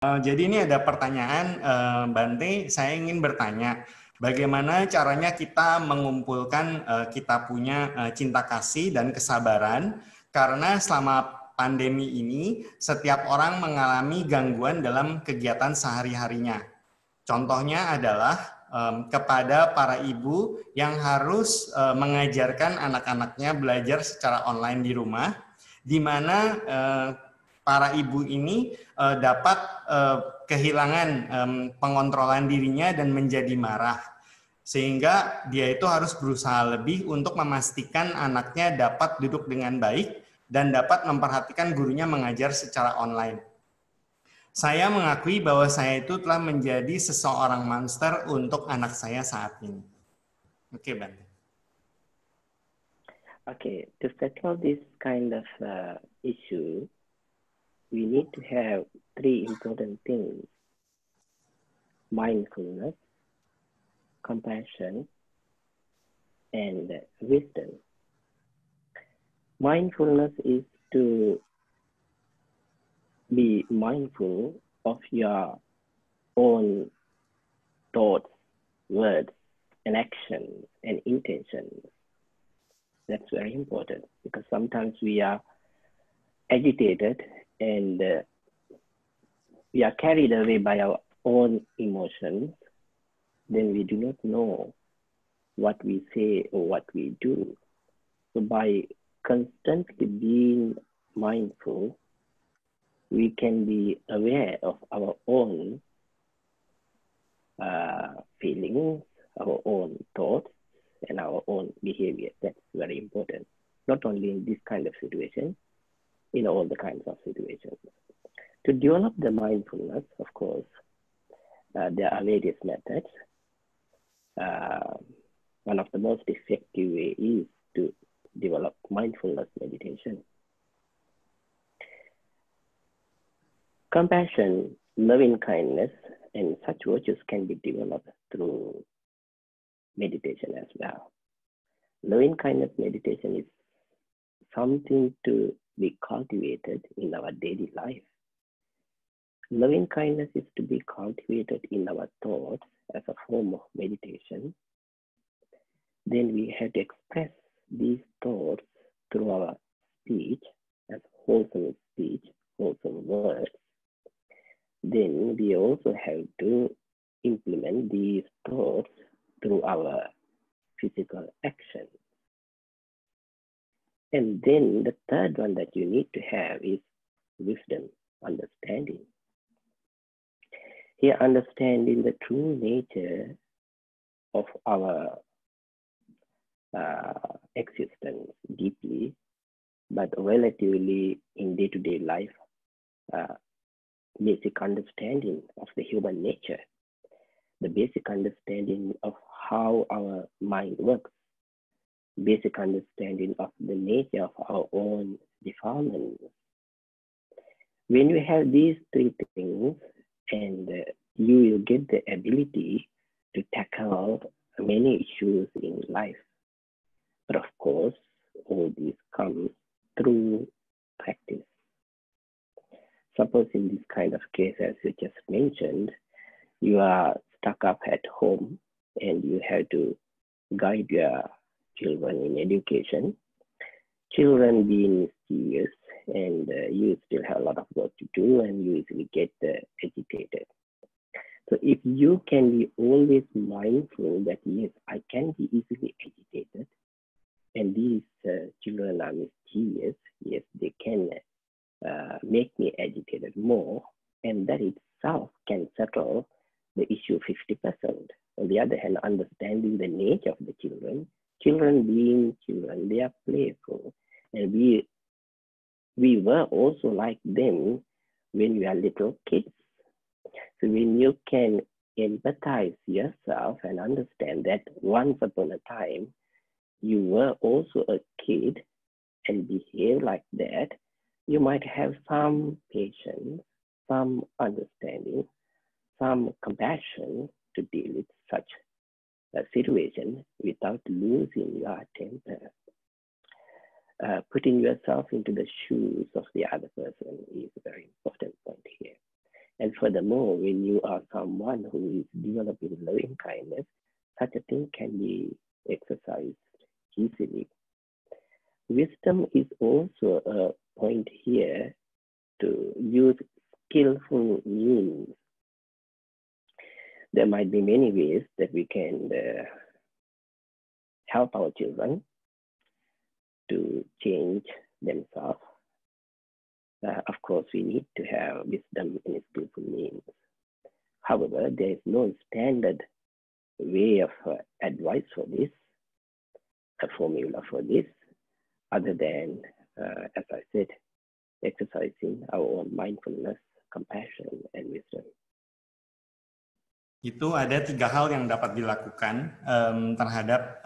Jadi ini ada pertanyaan, Bante, saya ingin bertanya, bagaimana caranya kita mengumpulkan kita punya cinta kasih dan kesabaran, karena selama pandemi ini setiap orang mengalami gangguan dalam kegiatan sehari-harinya. Contohnya adalah kepada para ibu yang harus mengajarkan anak-anaknya belajar secara online di rumah, di mana para ibu ini dapat kehilangan pengontrolan dirinya dan menjadi marah. Sehingga dia itu harus berusaha lebih untuk memastikan anaknya dapat duduk dengan baik dan dapat memperhatikan gurunya mengajar secara online. Saya mengakui bahwa saya itu telah menjadi seseorang monster untuk anak saya saat ini. Oke, Bante. Okay, to settle this kind of issue, we need to have three important things: mindfulness, compassion, and wisdom. Mindfulness is to be mindful of your own thoughts, words, and actions and intentions. That's very important because sometimes we are agitated and we are carried away by our own emotions. Then we do not know what we say or what we do. So by constantly being mindful, we can be aware of our own feelings, our own thoughts, and our own behavior. That's very important, not only in this kind of situation, in all the kinds of situations. To develop the mindfulness, of course, there are various methods. One of the most effective ways is to develop mindfulness meditation. Compassion, loving kindness, and such virtues can be developed through meditation as well. Loving kindness meditation is something to be cultivated in our daily life. Loving kindness is to be cultivated in our thoughts as a form of meditation. Then we have to express these thoughts through our speech as wholesome speech, wholesome words. Then we also have to implement these thoughts through our physical action. And then the third one that you need to have is wisdom, understanding. Here, understanding the true nature of our existence deeply, but relatively in day-to-day life, basic understanding of the human nature, the basic understanding of how our mind works, basic understanding of the nature of our own defilements. When you have these three things, and you will get the ability to tackle many issues in life. But of course, all this comes through practice. Suppose in this kind of case, as you just mentioned, you are stuck up at home and you have to guide your children in education. Children being mysterious, and you still have a lot of work to do, and you easily get agitated. So if you can be always mindful that yes, I can be easily agitated, and these children are mischievous, yes, they can make me agitated more, and that itself can settle the issue 50%. On the other hand, understanding the nature of the children being children, they are playful, and we were also like them when we are little kids. So when you can empathize yourself and understand that once upon a time you were also a kid and behave like that, you might have some patience, some understanding, some compassion to deal with such a situation without losing your temper. Putting yourself into the shoes of the other person is a very important point here. And furthermore, when you are someone who is developing loving kindness, such a thing can be exercised easily. Wisdom is also a point here to use skillful means. There might be many ways that we can help our children to change themselves. Of course, we need to have wisdom in skillful means. However, there is no standard way of advice for this, a formula for this, other than, as I said, exercising our own mindfulness, compassion, and wisdom. Itu ada 3 hal yang dapat dilakukan terhadap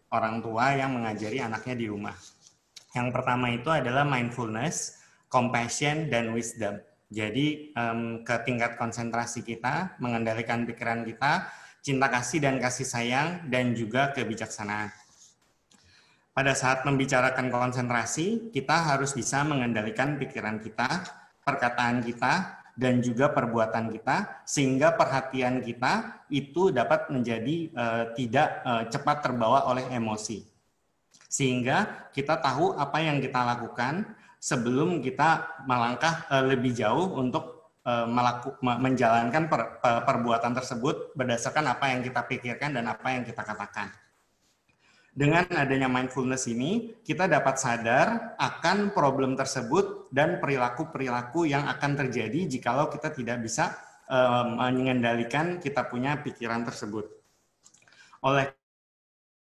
orang tua yang mengajari anaknya di rumah. Yang pertama itu adalah mindfulness, compassion, dan wisdom. Jadi ke tingkat konsentrasi kita, mengendalikan pikiran kita, cinta kasih dan kasih sayang, dan juga kebijaksanaan. Pada saat membicarakan konsentrasi, kita harus bisa mengendalikan pikiran kita, perkataan kita, dan juga perbuatan kita, sehingga perhatian kita itu dapat menjadi tidak cepat terbawa oleh emosi. Sehingga kita tahu apa yang kita lakukan sebelum kita melangkah lebih jauh untuk menjalankan perbuatan tersebut berdasarkan apa yang kita pikirkan dan apa yang kita katakan. Dengan adanya mindfulness ini, kita dapat sadar akan problem tersebut dan perilaku-perilaku yang akan terjadi jikalau kita tidak bisa mengendalikan kita punya pikiran tersebut. Oleh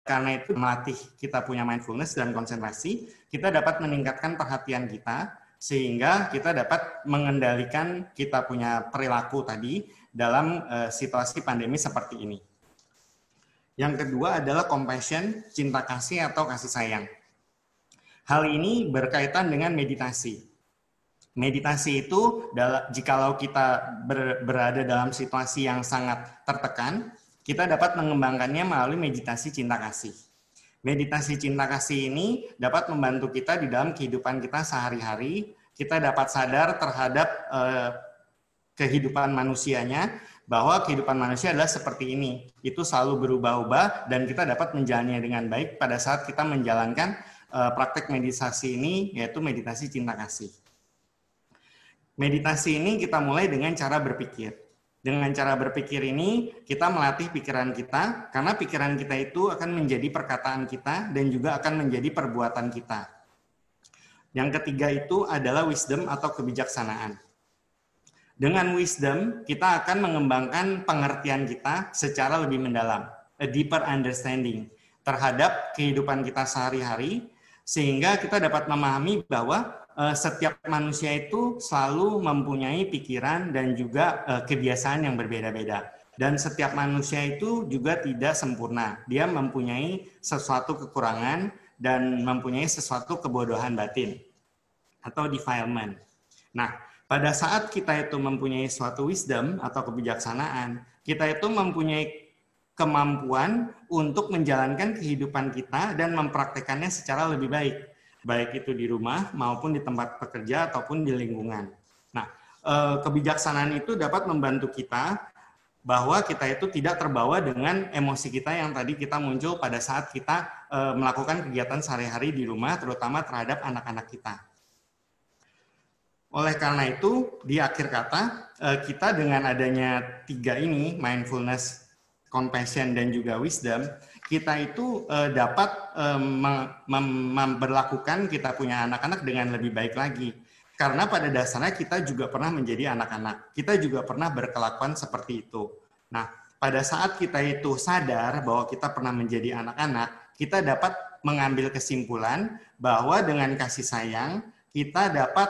karena itu, melatih kita punya mindfulness dan konsentrasi, kita dapat meningkatkan perhatian kita, sehingga kita dapat mengendalikan kita punya perilaku tadi dalam situasi pandemi seperti ini. Yang kedua adalah compassion, cinta kasih atau kasih sayang. Hal ini berkaitan dengan meditasi. Meditasi itu, jikalau kita berada dalam situasi yang sangat tertekan, kita dapat mengembangkannya melalui meditasi cinta kasih. Meditasi cinta kasih ini dapat membantu kita di dalam kehidupan kita sehari-hari. Kita dapat sadar terhadap kehidupan manusianya, bahwa kehidupan manusia adalah seperti ini. Itu selalu berubah-ubah dan kita dapat menjalannya dengan baik pada saat kita menjalankan praktek meditasi ini, yaitu meditasi cinta kasih. Meditasi ini kita mulai dengan cara berpikir. Dengan cara berpikir ini, kita melatih pikiran kita, karena pikiran kita itu akan menjadi perkataan kita dan juga akan menjadi perbuatan kita. Yang ketiga itu adalah wisdom atau kebijaksanaan. Dengan wisdom, kita akan mengembangkan pengertian kita secara lebih mendalam, a deeper understanding terhadap kehidupan kita sehari-hari, sehingga kita dapat memahami bahwa setiap manusia itu selalu mempunyai pikiran dan juga kebiasaan yang berbeda-beda. Dan setiap manusia itu juga tidak sempurna. Dia mempunyai sesuatu kekurangan dan mempunyai sesuatu kebodohan batin atau defilement. Nah, pada saat kita itu mempunyai suatu wisdom atau kebijaksanaan, kita itu mempunyai kemampuan untuk menjalankan kehidupan kita dan mempraktekannya secara lebih baik. Baik itu di rumah maupun di tempat bekerja ataupun di lingkungan. Nah, kebijaksanaan itu dapat membantu kita bahwa kita itu tidak terbawa dengan emosi kita yang tadi kita muncul pada saat kita melakukan kegiatan sehari-hari di rumah, terutama terhadap anak-anak kita. Oleh karena itu, di akhir kata, kita dengan adanya 3 ini, mindfulness, compassion, dan juga wisdom, kita itu dapat memperlakukan kita punya anak-anak dengan lebih baik lagi. Karena pada dasarnya kita juga pernah menjadi anak-anak. Kita juga pernah berkelakuan seperti itu. Nah, pada saat kita itu sadar bahwa kita pernah menjadi anak-anak, kita dapat mengambil kesimpulan bahwa dengan kasih sayang, kita dapat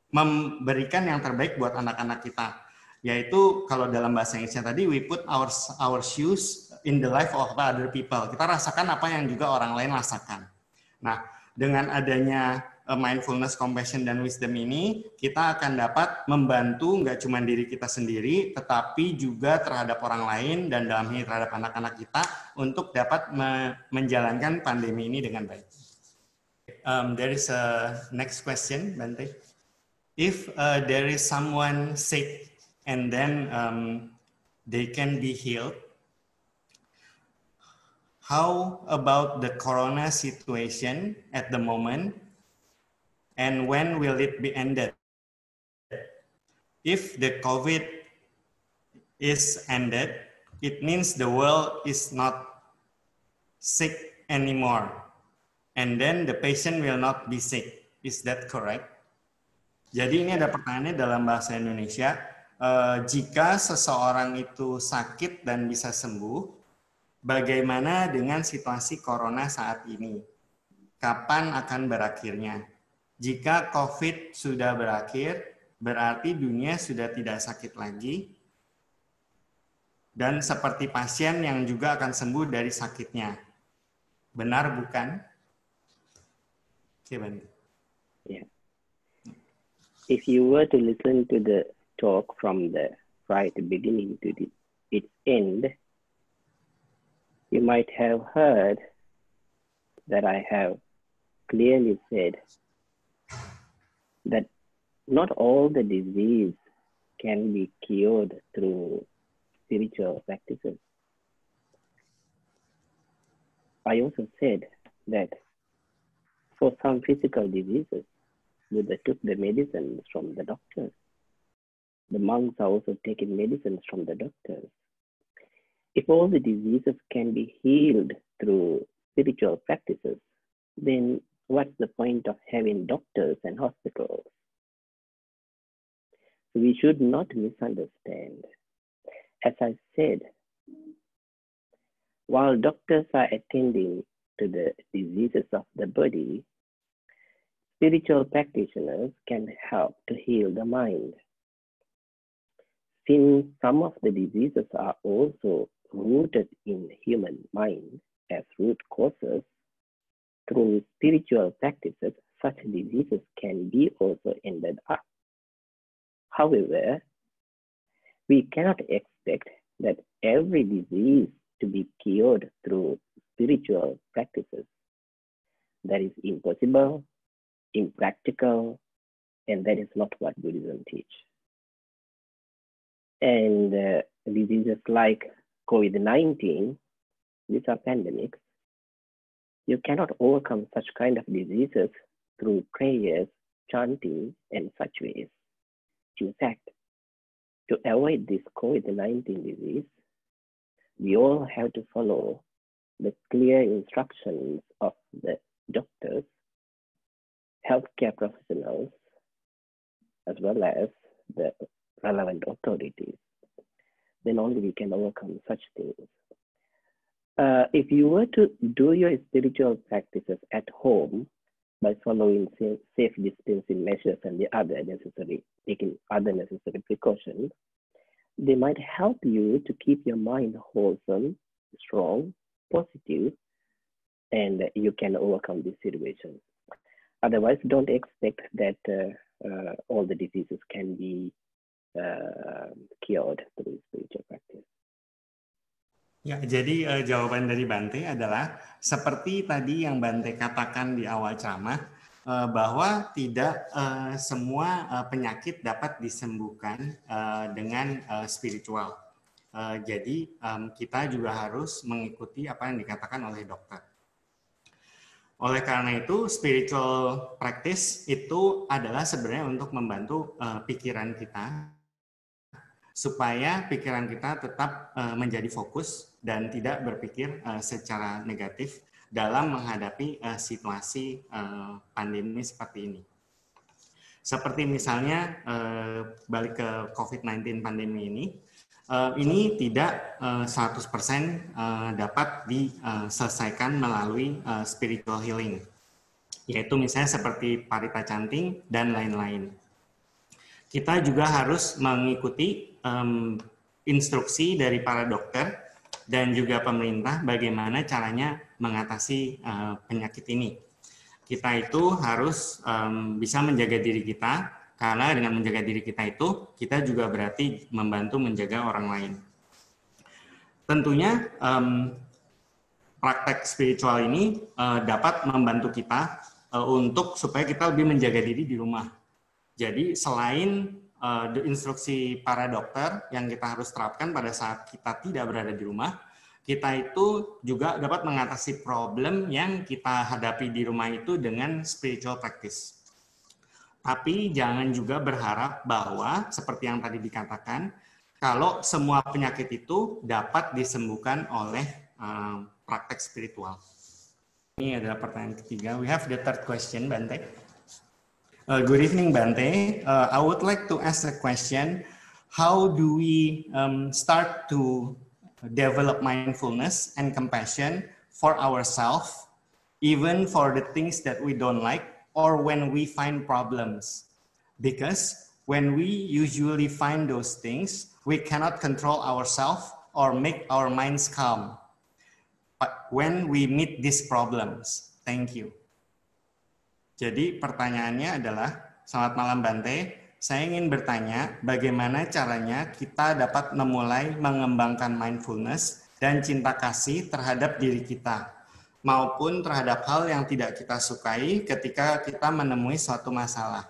memberikan yang terbaik buat anak-anak kita. Yaitu kalau dalam bahasa Inggrisnya tadi, we put our shoes in the life of other people. Kita rasakan apa yang juga orang lain rasakan. Nah, dengan adanya mindfulness, compassion, dan wisdom ini, kita akan dapat membantu nggak cuma diri kita sendiri, tetapi juga terhadap orang lain dan dalam hal ini terhadap anak-anak kita untuk dapat menjalankan pandemi ini dengan baik. There is a next question, Bante. if there is someone sick and then they can be healed, how about the corona situation at the moment, and when will it be ended? If the COVID is ended, it means the world is not sick anymore, and then the patient will not be sick. Is that correct? Jadi ini ada pertanyaannya dalam bahasa Indonesia. Jika seseorang itu sakit dan bisa sembuh, bagaimana dengan situasi corona saat ini? Kapan akan berakhirnya? Jika COVID sudah berakhir, berarti dunia sudah tidak sakit lagi, dan seperti pasien yang juga akan sembuh dari sakitnya. Benar bukan? Oke, Bante. Yeah. If you were to listen to the talk from the right beginning to its end, you might have heard that I have clearly said that not all the disease can be cured through spiritual practices. I also said that for some physical diseases, Buddha took the medicines from the doctors. The monks are also taking medicines from the doctors. If all the diseases can be healed through spiritual practices, then what's the point of having doctors and hospitals? We should not misunderstand. As I said, while doctors are attending to the diseases of the body, spiritual practitioners can help to heal the mind. Since some of the diseases are also rooted in human mind as root causes, through spiritual practices, such diseases can be also ended up. However, we cannot expect that every disease to be cured through spiritual practices. That is impossible, impractical, and that is not what Buddhism teaches. And diseases like COVID-19, these are pandemics. You cannot overcome such kind of diseases through prayers, chanting, and such ways. In fact, to avoid this COVID-19 disease, we all have to follow the clear instructions of the doctors, healthcare professionals, as well as the relevant authorities. Then only we can overcome such things. If you were to do your spiritual practices at home by following safe distancing measures and taking other necessary precautions, they might help you to keep your mind wholesome, strong, positive, and you can overcome this situation. Otherwise, don't expect that all the diseases can be cured through spiritual practice. Ya, jadi jawaban dari Bante adalah seperti tadi yang Bante katakan di awal ceramah, bahwa tidak semua penyakit dapat disembuhkan dengan spiritual. Jadi kita juga harus mengikuti apa yang dikatakan oleh dokter. Oleh karena itu, spiritual practice itu adalah sebenarnya untuk membantu pikiran kita supaya pikiran kita tetap menjadi fokus dan tidak berpikir secara negatif dalam menghadapi situasi pandemi seperti ini. Seperti misalnya balik ke COVID-19 pandemi ini tidak 100% dapat diselesaikan melalui spiritual healing, yaitu misalnya seperti parita chanting dan lain-lain. Kita juga harus mengikuti instruksi dari para dokter dan juga pemerintah bagaimana caranya mengatasi penyakit ini. Kita itu harus bisa menjaga diri kita, karena dengan menjaga diri kita itu, kita juga berarti membantu menjaga orang lain. Tentunya praktek spiritual ini dapat membantu kita untuk supaya kita lebih menjaga diri di rumah. Jadi selain instruksi para dokter yang kita harus terapkan pada saat kita tidak berada di rumah, kita itu juga dapat mengatasi problem yang kita hadapi di rumah itu dengan spiritual practice. Tapi jangan juga berharap bahwa seperti yang tadi dikatakan, kalau semua penyakit itu dapat disembuhkan oleh praktek spiritual. Ini adalah pertanyaan ketiga. We have the third question, Bante. Good evening, Bante. I would like to ask a question. How do we start to develop mindfulness and compassion for ourselves, even for the things that we don't like, or when we find problems? Because when we usually find those things, we cannot control ourselves or make our minds calm. But when we meet these problems, thank you. Jadi pertanyaannya adalah, selamat malam Bante, saya ingin bertanya bagaimana caranya kita dapat memulai mengembangkan mindfulness dan cinta kasih terhadap diri kita, maupun terhadap hal yang tidak kita sukai ketika kita menemui suatu masalah.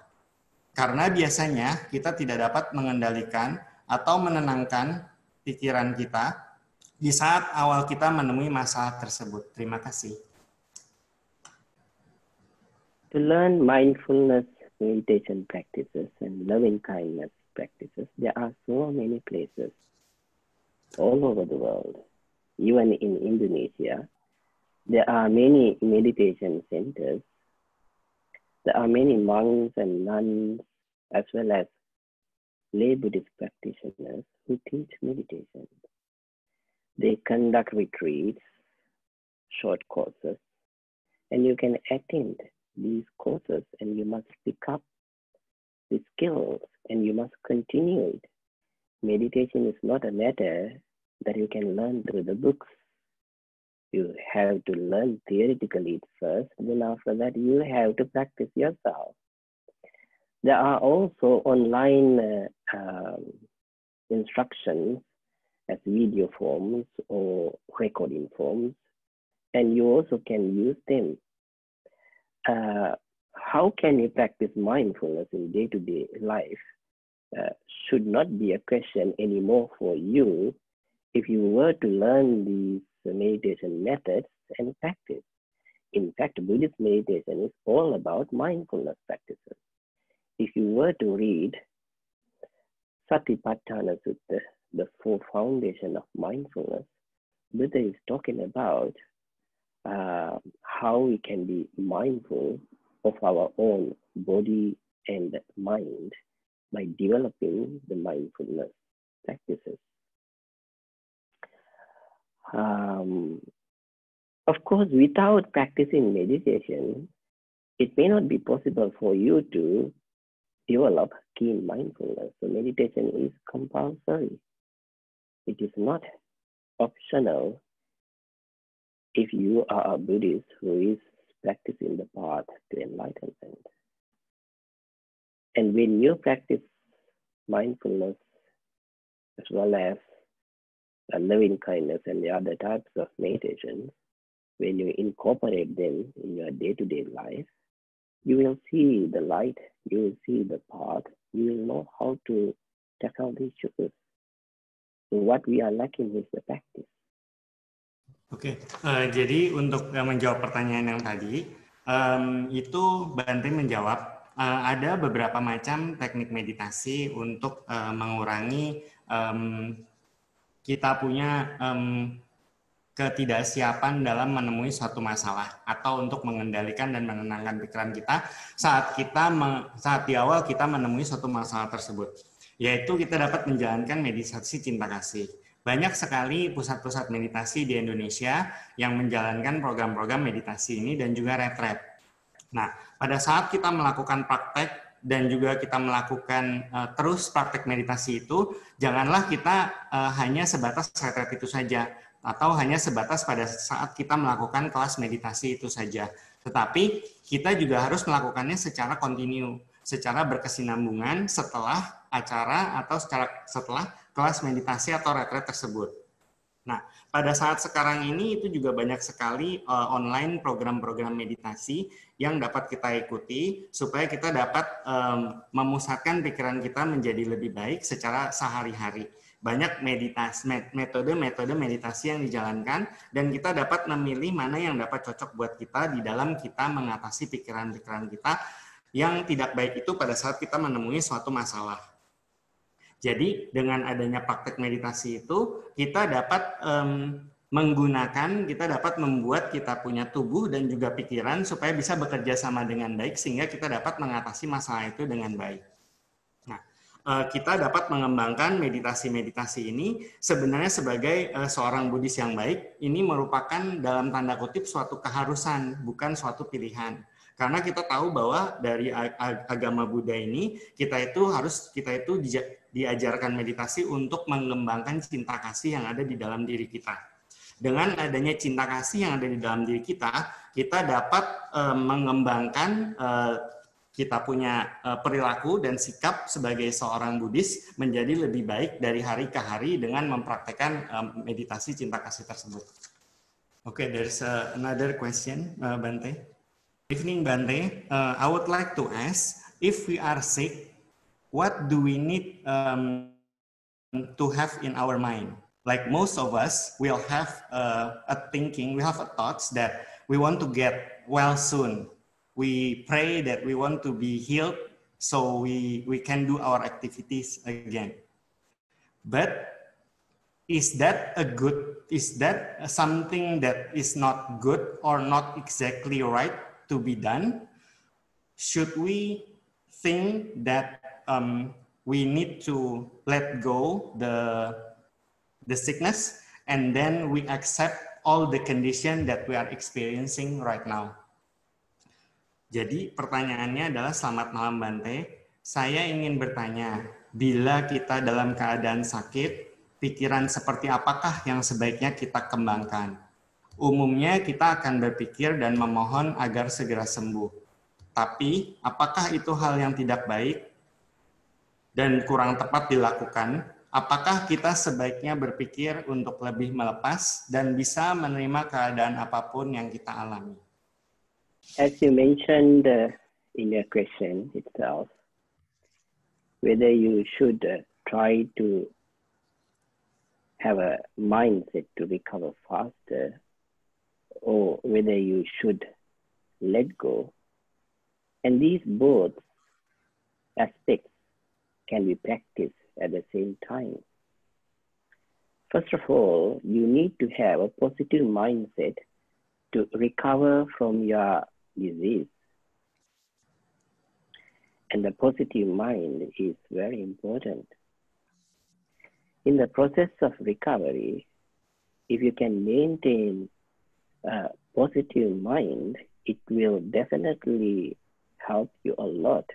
Karena biasanya kita tidak dapat mengendalikan atau menenangkan pikiran kita di saat awal kita menemui masalah tersebut. Terima kasih. To learn mindfulness meditation practices and loving kindness practices, there are so many places all over the world. Even in Indonesia, there are many meditation centers. There are many monks and nuns, as well as lay Buddhist practitioners who teach meditation. They conduct retreats, short courses, and you can attend these courses and you must pick up the skills and you must continue it. Meditation is not a matter that you can learn through the books. You have to learn theoretically first, then after that you have to practice yourself. There are also online instructions as video forms or recording forms, and you also can use them. How can you practice mindfulness in day-to-day life should not be a question anymore for you if you were to learn these meditation methods and practice. In fact, Buddhist meditation is all about mindfulness practices. If you were to read Satipatthana Sutta, the four foundation of mindfulness, Buddha is talking about how we can be mindful of our own body and mind by developing the mindfulness practices. Of course, without practicing meditation, it may not be possible for you to develop keen mindfulness. So meditation is compulsory. It is not optional if you are a Buddhist who is practicing the path to enlightenment. And when you practice mindfulness as well as loving kindness and the other types of meditation, when you incorporate them in your day-to-day life, you will see the light, you will see the path, you will know how to tackle these issues. So what we are lacking is the practice. Oke, jadi untuk menjawab pertanyaan yang tadi, itu Bante menjawab ada beberapa macam teknik meditasi untuk mengurangi kita punya ketidaksiapan dalam menemui suatu masalah atau untuk mengendalikan dan menenangkan pikiran kita saat di awal kita menemui suatu masalah tersebut, yaitu kita dapat menjalankan meditasi cinta kasih. Banyak sekali pusat-pusat meditasi di Indonesia yang menjalankan program-program meditasi ini dan juga retret. Nah, pada saat kita melakukan praktek dan juga kita melakukan terus praktek meditasi itu, janganlah kita hanya sebatas retret itu saja, atau hanya sebatas pada saat kita melakukan kelas meditasi itu saja. Tetapi kita juga harus melakukannya secara kontinu, secara berkesinambungan setelah acara atau setelah kelas meditasi atau retret tersebut. Nah, pada saat sekarang ini itu juga banyak sekali online program-program meditasi yang dapat kita ikuti supaya kita dapat memusatkan pikiran kita menjadi lebih baik secara sehari-hari. Banyak metode-metode meditasi yang dijalankan dan kita dapat memilih mana yang dapat cocok buat kita di dalam kita mengatasi pikiran-pikiran kita yang tidak baik itu pada saat kita menemui suatu masalah. Jadi dengan adanya praktek meditasi itu kita dapat kita dapat membuat kita punya tubuh dan juga pikiran supaya bisa bekerja sama dengan baik sehingga kita dapat mengatasi masalah itu dengan baik. Nah, kita dapat mengembangkan meditasi-meditasi ini sebenarnya sebagai seorang Buddhis yang baik, ini merupakan dalam tanda kutip suatu keharusan, bukan suatu pilihan. Karena kita tahu bahwa dari agama Buddha ini kita itu diajarkan meditasi untuk mengembangkan cinta kasih yang ada di dalam diri kita. Dengan adanya cinta kasih yang ada di dalam diri kita, kita dapat mengembangkan kita punya perilaku dan sikap sebagai seorang Buddhis menjadi lebih baik dari hari ke hari dengan mempraktekkan meditasi cinta kasih tersebut. Okay, there's another question, Bante. Evening, Bante. I would like to ask, if we are sick, what do we need to have in our mind? Like most of us will have we have a thoughts that we want to get well soon. We pray that we want to be healed so we can do our activities again. But is that something that is not good or not exactly right to be done? Should we think that we need to let go the sickness and then we accept all the condition that we are experiencing right now? Jadi pertanyaannya adalah, selamat malam Bante, saya ingin bertanya, bila kita dalam keadaan sakit, pikiran seperti apakah yang sebaiknya kita kembangkan? Umumnya kita akan berpikir dan memohon agar segera sembuh. Tapi, apakah itu hal yang tidak baik dan kurang tepat dilakukan? Apakah kita sebaiknya berpikir untuk lebih melepas dan bisa menerima keadaan apapun yang kita alami? As you mentioned in your question itself, whether you should try to have a mindset to recover faster, or whether you should let go. And these both aspects can be practiced at the same time. First of all, you need to have a positive mindset to recover from your disease. And the positive mind is very important. In the process of recovery, if you can maintain a positive mind, it will definitely help you a lot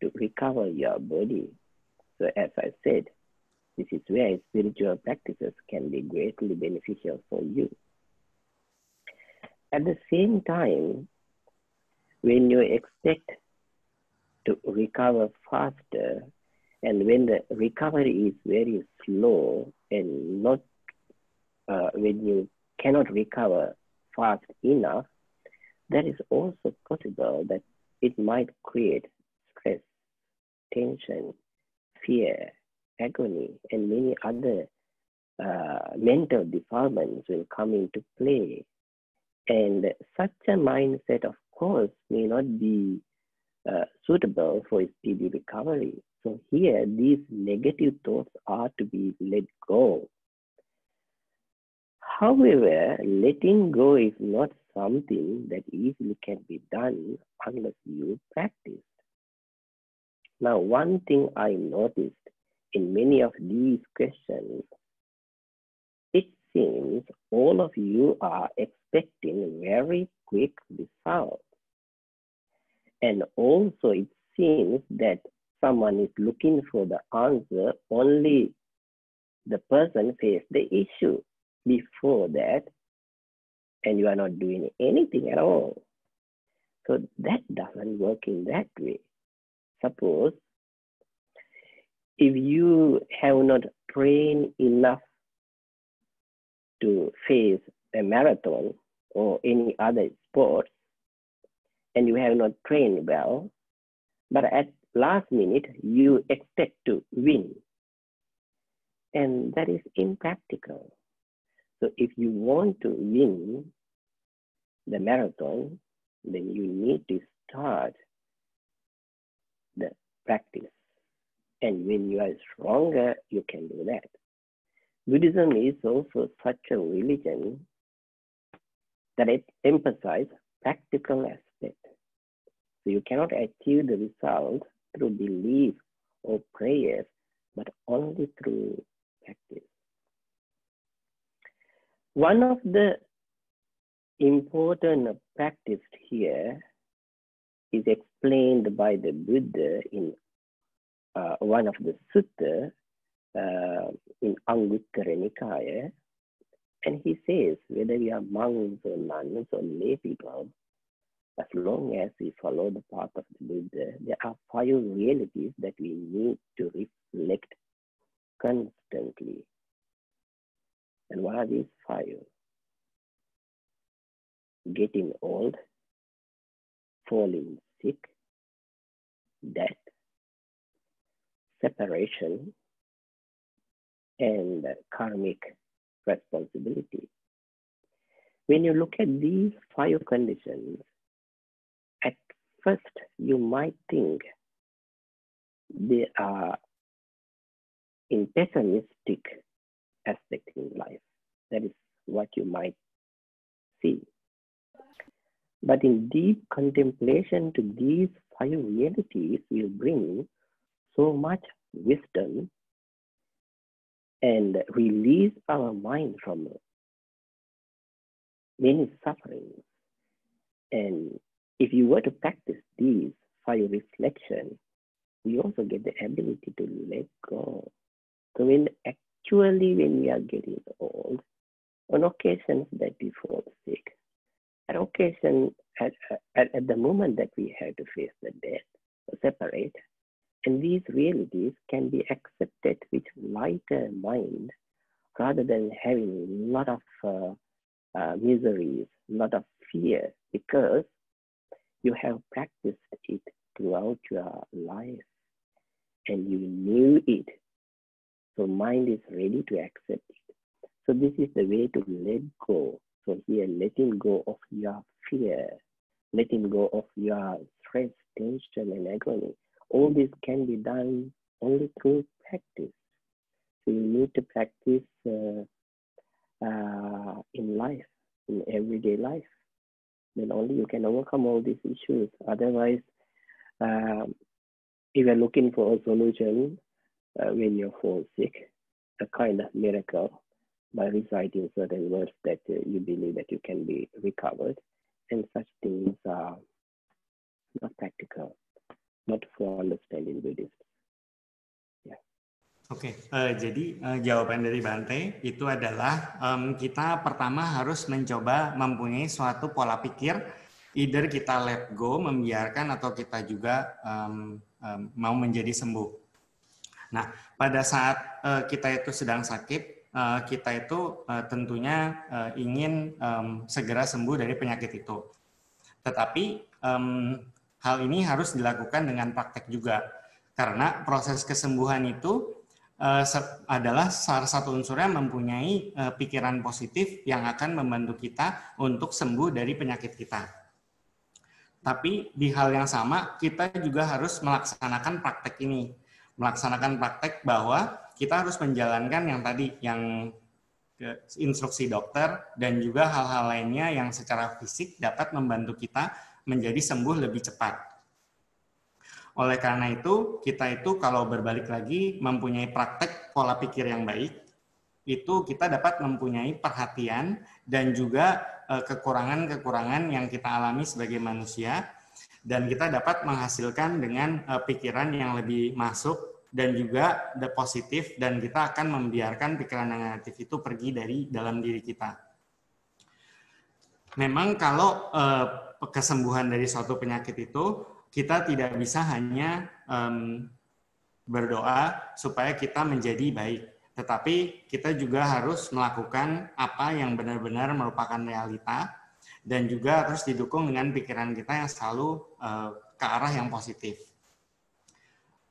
to recover your body. So as I said, this is where spiritual practices can be greatly beneficial for you. At the same time, when you expect to recover faster, and when the recovery is very slow and not when you cannot recover fast enough, that is also possible that it might create stress, tension, fear, agony, and many other mental defilements will come into play. And such a mindset, of course, may not be suitable for speedy recovery. So here, these negative thoughts are to be let go. However, letting go is not something that easily can be done unless you practice. Now, one thing I noticed in many of these questions, it seems all of you are expecting very quick results. And also it seems that someone is looking for the answer, only the person faced the issue before that, and you are not doing anything at all. So that doesn't work in that way. Suppose if you have not trained enough to face a marathon or any other sport, and you have not trained well, but at last minute you expect to win, and that is impractical. So if you want to win the marathon, then you need to start the practice. And when you are stronger, you can do that. Buddhism is also such a religion that it emphasizes practical aspect. So you cannot achieve the result through belief or prayers, but only through practice. One of the important practice here is explained by the Buddha in one of the sutta in Anguttara Nikaya, and he says whether we are monks or nuns or lay people, as long as we follow the path of the Buddha, there are 5 realities that we need to reflect constantly. And what are these 5? Getting old, falling sick, death, separation, and karmic responsibility. When you look at these 5 conditions, at first you might think they are in pessimistic aspect in life. That is what you might see. But in deep contemplation to these 5 realities will bring so much wisdom and release our mind from many sufferings. And if you were to practice these 5 reflections, we also get the ability to let go. So when we are getting old, on occasions that we fall sick, at occasion, at the moment that we have to face the death or separate, and these realities can be accepted with lighter mind rather than having a lot of miseries, a lot of fear, because you have practiced it throughout your life and you knew it. So mind is ready to accept it. So this is the way to let go. So here, letting go of your fear, letting go of your stress, tension, and agony. All this can be done only through practice. So you need to practice in life, in everyday life. Then only you can overcome all these issues. Otherwise, if you're looking for a solution when you fall sick, a kind of miracle by reciting certain words that you believe that you can be recovered, and such things are not practical, not for understanding Buddhism. Oke, jadi jawaban dari Bante itu adalah kita pertama harus mencoba mempunyai suatu pola pikir, either kita let go, membiarkan, atau kita juga mau menjadi sembuh. Nah, pada saat kita itu sedang sakit, kita itu tentunya ingin segera sembuh dari penyakit itu. Tetapi hal ini harus dilakukan dengan praktek juga, karena proses kesembuhan itu adalah salah satu unsurnya mempunyai pikiran positif yang akan membantu kita untuk sembuh dari penyakit kita. Tapi di hal yang sama, kita juga harus melaksanakan praktek ini. Melaksanakan praktek bahwa kita harus menjalankan yang tadi, yang instruksi dokter, dan juga hal-hal lainnya yang secara fisik dapat membantu kita menjadi sembuh lebih cepat. Oleh karena itu, kita itu kalau berbalik lagi mempunyai praktek pola pikir yang baik, itu kita dapat mempunyai perhatian dan juga kekurangan-kekurangan yang kita alami sebagai manusia, dan kita dapat menghasilkan dengan pikiran yang lebih masuk dan juga positif, dan kita akan membiarkan pikiran negatif itu pergi dari dalam diri kita. Memang kalau kesembuhan dari suatu penyakit itu, kita tidak bisa hanya berdoa supaya kita menjadi baik. Tetapi kita juga harus melakukan apa yang benar-benar merupakan realita dan juga harus didukung dengan pikiran kita yang selalu ke arah yang positif.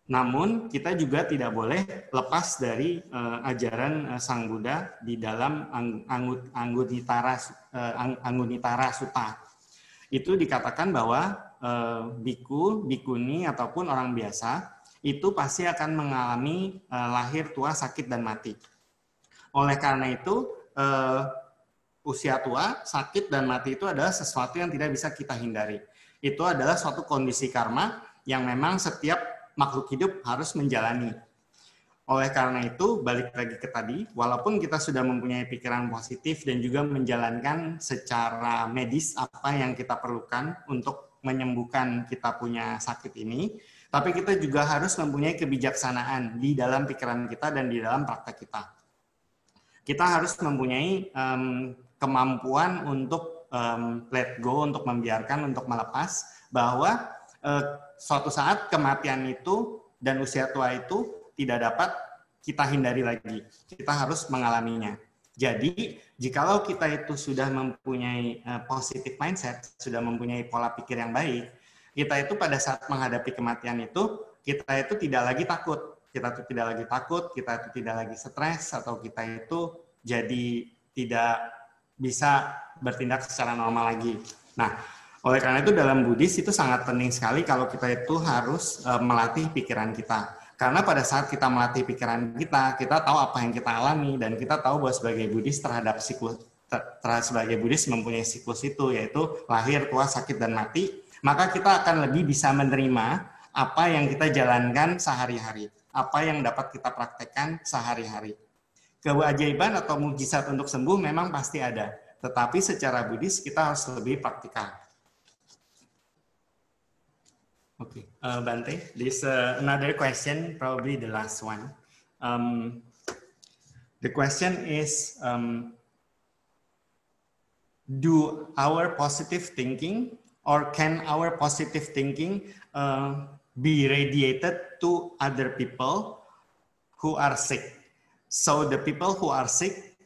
Namun kita juga tidak boleh lepas dari ajaran Sang Buddha di dalam Angunitara Sutta. Itu dikatakan bahwa biku, bikuni ataupun orang biasa itu pasti akan mengalami lahir, tua, sakit, dan mati. Oleh karena itu, usia tua, sakit, dan mati itu adalah sesuatu yang tidak bisa kita hindari. Itu adalah suatu kondisi karma yang memang setiap makhluk hidup harus menjalani. Oleh karena itu, balik lagi ke tadi, walaupun kita sudah mempunyai pikiran positif dan juga menjalankan secara medis apa yang kita perlukan untuk menyembuhkan kita punya sakit ini, tapi kita juga harus mempunyai kebijaksanaan di dalam pikiran kita dan di dalam praktek kita. Kita harus mempunyai kemampuan untuk let go, untuk membiarkan, untuk melepas, bahwa suatu saat kematian itu dan usia tua itu tidak dapat kita hindari lagi. Kita harus mengalaminya. Jadi, jikalau kita itu sudah mempunyai positive mindset, sudah mempunyai pola pikir yang baik, kita itu pada saat menghadapi kematian itu, kita itu tidak lagi takut. Kita itu tidak lagi takut, kita itu tidak lagi stres, atau kita itu jadi tidak bisa bertindak secara normal lagi. Nah, oleh karena itu dalam Buddhis itu sangat penting sekali kalau kita itu harus melatih pikiran kita. Karena pada saat kita melatih pikiran kita tahu apa yang kita alami, dan kita tahu bahwa sebagai Buddhis sebagai Buddhis mempunyai siklus itu, yaitu lahir, tua, sakit, dan mati. Maka kita akan lebih bisa menerima apa yang kita jalankan sehari-hari, apa yang dapat kita praktekkan sehari-hari. Keajaiban atau mukjizat untuk sembuh memang pasti ada, tetapi secara Buddhis kita harus lebih praktikal. Okay, Bante, there's another question, probably the last one. The question is, do our positive thinking, or can our positive thinking be radiated to other people who are sick? So the people who are sick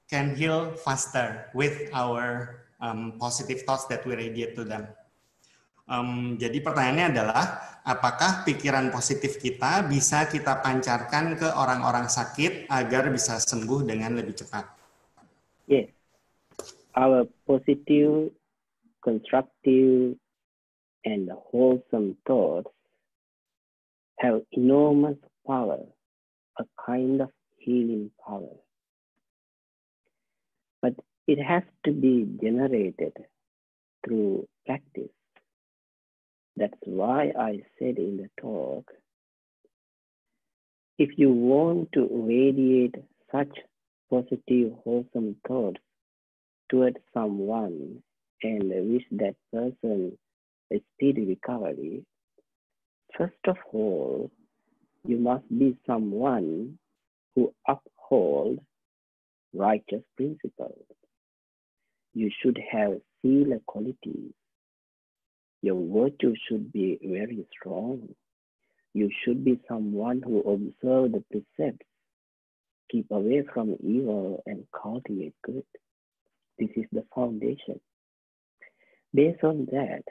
can heal faster with our positive thoughts that we radiate to them. Jadi pertanyaannya adalah, apakah pikiran positif kita bisa kita pancarkan ke orang-orang sakit agar bisa sembuh dengan lebih cepat? Yes. Our positive, constructive, and wholesome thoughts have enormous power, a kind of healing power. But it has to be generated through practice. That's why I said in the talk, if you want to radiate such positive, wholesome thoughts towards someone and wish that person a speedy recovery, first of all, you must be someone who upholds righteous principles. You should have sila qualities. Your virtue should be very strong. You should be someone who observes the precepts, keep away from evil, and cultivate good. This is the foundation. Based on that,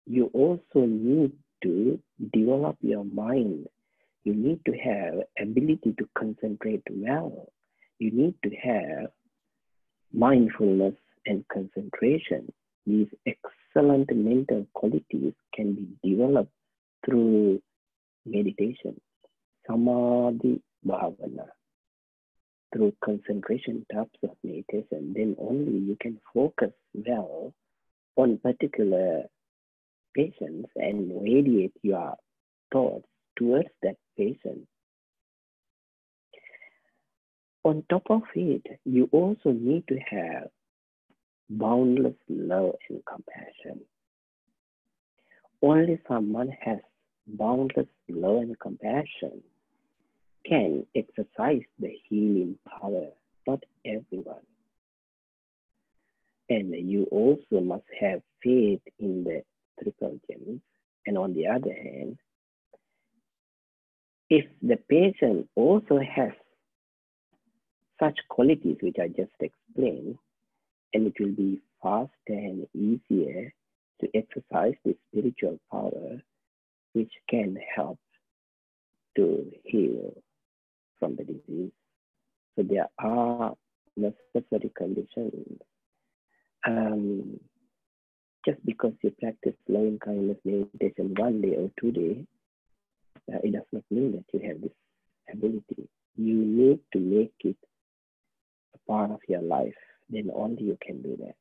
you also need to develop your mind. You need to have ability to concentrate well. You need to have mindfulness and concentration. These excellent mental qualities can be developed through meditation, samadhi bhavana, through concentration types of meditation. Then only you can focus well on particular patients and radiate your thoughts towards that patient. On top of it, you also need to have boundless love and compassion. Only someone has boundless love and compassion can exercise the healing power, not everyone. And you also must have faith in the triple gems. And on the other hand, if the patient also has such qualities which I just explained, and it will be fast and easier to exercise the spiritual power which can help to heal from the disease. So there are necessary conditions. Just because you practice loving kindness meditation 1 day or 2 days, it does not mean that you have this ability. You need to make it a part of your life. Then only you can do that.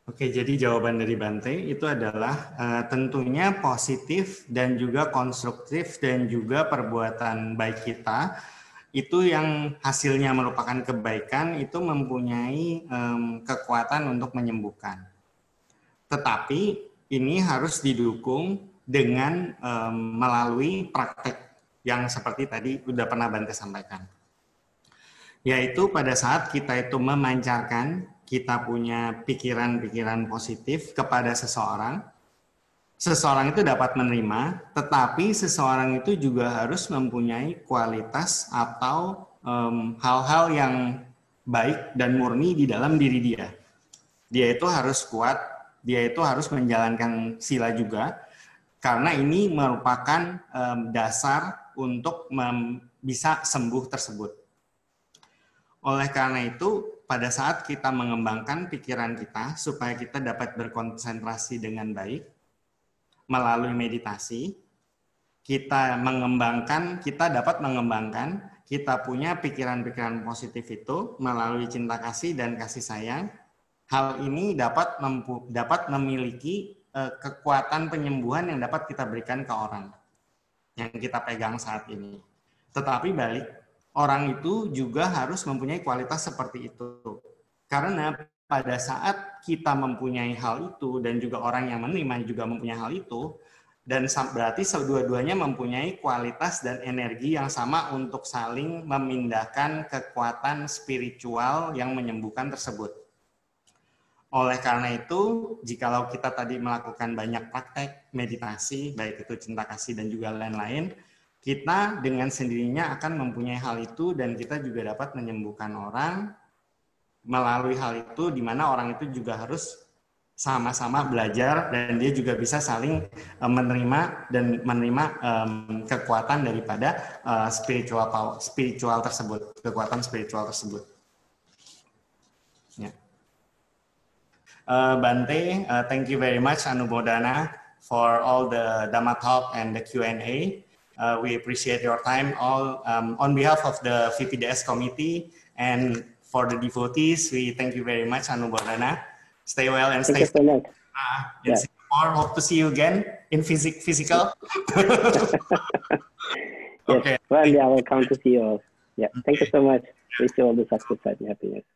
Oke, jadi jawaban dari Bante itu adalah tentunya positif dan juga konstruktif dan juga perbuatan baik kita itu yang hasilnya merupakan kebaikan itu mempunyai kekuatan untuk menyembuhkan. Tetapi ini harus didukung dengan melalui praktek yang seperti tadi udah pernah Bante sampaikan. Yaitu pada saat kita itu memancarkan, kita punya pikiran-pikiran positif kepada seseorang, seseorang itu dapat menerima, tetapi seseorang itu juga harus mempunyai kualitas atau hal-hal yang baik dan murni di dalam diri dia. Dia itu harus kuat, dia itu harus menjalankan sila juga, karena ini merupakan dasar untuk bisa sembuh tersebut. Oleh karena itu, pada saat kita mengembangkan pikiran kita supaya kita dapat berkonsentrasi dengan baik melalui meditasi, kita dapat mengembangkan kita punya pikiran-pikiran positif itu melalui cinta kasih dan kasih sayang. Hal ini dapat memiliki kekuatan penyembuhan yang dapat kita berikan ke orang yang kita pegang saat ini. Tetapi balik, orang itu juga harus mempunyai kualitas seperti itu. Karena pada saat kita mempunyai hal itu dan juga orang yang menerima juga mempunyai hal itu, dan berarti kedua-duanya mempunyai kualitas dan energi yang sama untuk saling memindahkan kekuatan spiritual yang menyembuhkan tersebut. Oleh karena itu, jikalau kita tadi melakukan banyak praktek meditasi, baik itu cinta kasih dan juga lain-lain, kita dengan sendirinya akan mempunyai hal itu dan kita juga dapat menyembuhkan orang melalui hal itu, di mana orang itu juga harus sama-sama belajar dan dia juga bisa saling menerima kekuatan daripada spiritual tersebut, kekuatan spiritual tersebut. Ya. Bante, thank you very much Anumodana for all the Dhamma talk and the Q&A. We appreciate your time all on behalf of the VPDS committee and for the devotees. We thank you very much, Anumodana. Stay well and stay safe. In Singapore, hope to see you again in physical. Okay. Yes, well, I will come to see you all. Yeah, thank you so much. Wish you all the success and happiness.